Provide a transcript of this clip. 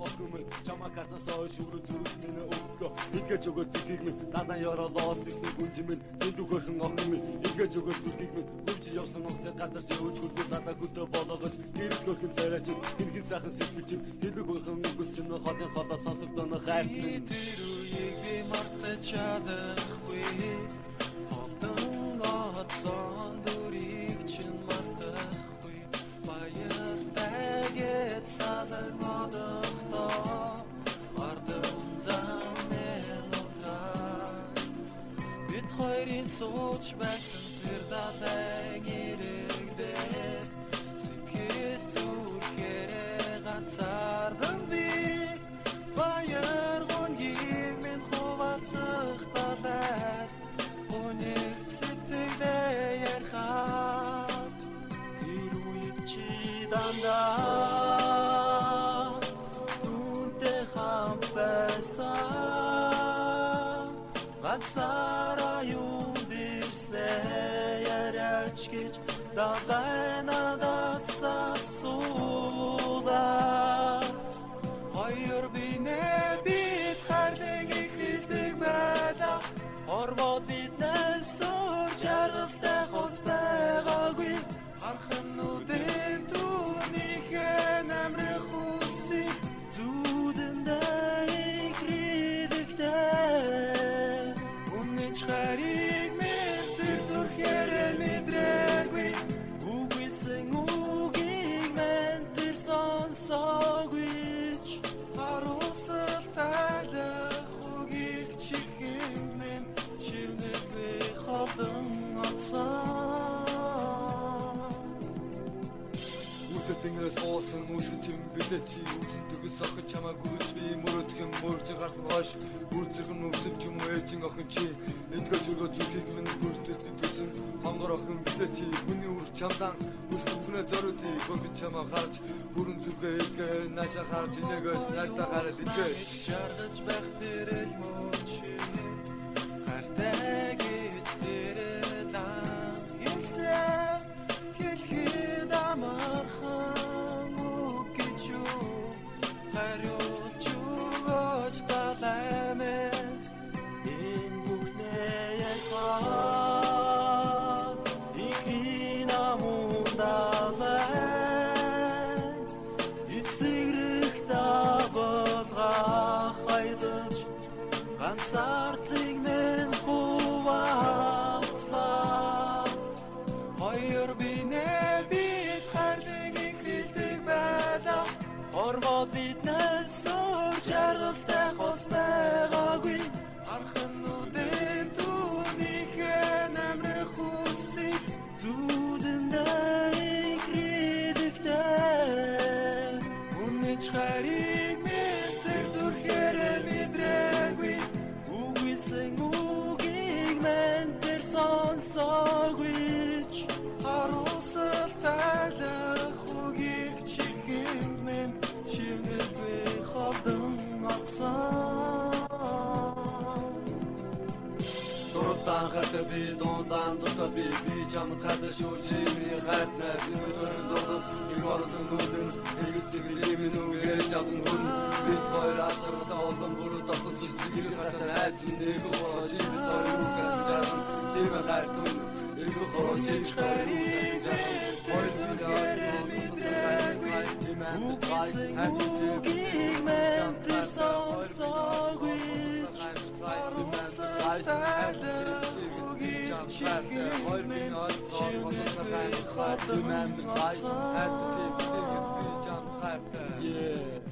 окумын чамаа картасаа шүрэн зүрх минь өгөө ингэж өгөө зүрхийг минь дадан ёроолоос ирсэн гүнж минь тэнд өгөрхөн охин минь ингэж өгөө зүрхийг минь хөвж явсан огцой газар чи өж хүрдүү надаа хөдөө болгож гэрэл гөрхөн царай чи хэрхэн сайхан сэтгэл чи хэлэг бойхон үгс чинь хотын холоо сонсогдоно хайрт минь тэр үеийг би мартаж чадахгүй Son durik için martахгүй Баяртайгээд салгадахта Ардамзан мен утран Бид хоёрын сууч байсан тэр далайн ирэгдээ Сэтгэл зүрхээрээ ганцаардан би Баяр гонгийг минь хуваалцах талаар Өнөг сэтгэлдээ ярихад Тэр үед чи дандаа Түнтэй хамт байсан Ганцаараа юунд ирснээ яриач гэж Далай надаас асуулаа Хоёр бинэ бид хайрлыг эхлэлдэг байлаа Орвоо биднээс сур жаргалтай хос байгаагүй Хархан нүдэн түүнийхээ намрах үсийг Зүудэндээ ихридэгтэй Үнэн ч харийг мэртэр зүрхээрээ мэдрээгүй Үгүйсэн үгийг мэн тэр сонсоогүй ч Харуулсал тайлах үгийг чихэн мэн Үтэнгээс оосон үсгэж юм билээ чи үсэн төгс охин чамаа гүрж би мөрөдгөн мөрж гарсан хойш үрзэрхэн өвсөж юм ээжин охин чи эндгэж өргөө зүрхийг минь гүртэд төсөн хонгор охин билээ чи хүний үр чамдан үсэн түнэ зориуд гомбит чамаа харж бүрэн зүргээ илгээ наашаа харж инээгээс найдаа хараад илгээ жаргаж байх тэрэл мөч хайртай гэж тэрэл хэлсэн хэлхийд амархан үгэж юу хариулж өгөөч талаймэн энэ бүхнээ яхаа ихин амундалай эсрэх давалгаа хайдаж ганцаардлыг мэн хуваалцлаа Хоёр бинэ бид хайрлыг эхлэлдэг байлаа Орвоо биднээс сур жаргалтай хос байгаагүй Хархан нүдэн түүнийхээ намрах үсийг Зүудэндээ ихридэгтэй Үнэн ч харийг мэртэр зүрхээрээ мэдрээгүй Үгүйсэн үгийг мэн тэр сонсоогүй ч Харуулсал тайлах үгийг чихэн мэн шивнэлгүй ховдон атсан Дуртан хата би дондан дута би чам хата шүүжи ми хат на дүрэн дурдан игордон нүдэн эгсэглэми нүгэ чадан хүн би хоёр асарта олон бүрэн дотор сүсгэл хата айц нэг хоож би хоёр үгээс жарган тийм хартун эгэ хоож хариг хоёр зүрхээр мэдрээгүй үгүйсэн үгийг мэн тэр сонсоогүй Yeah.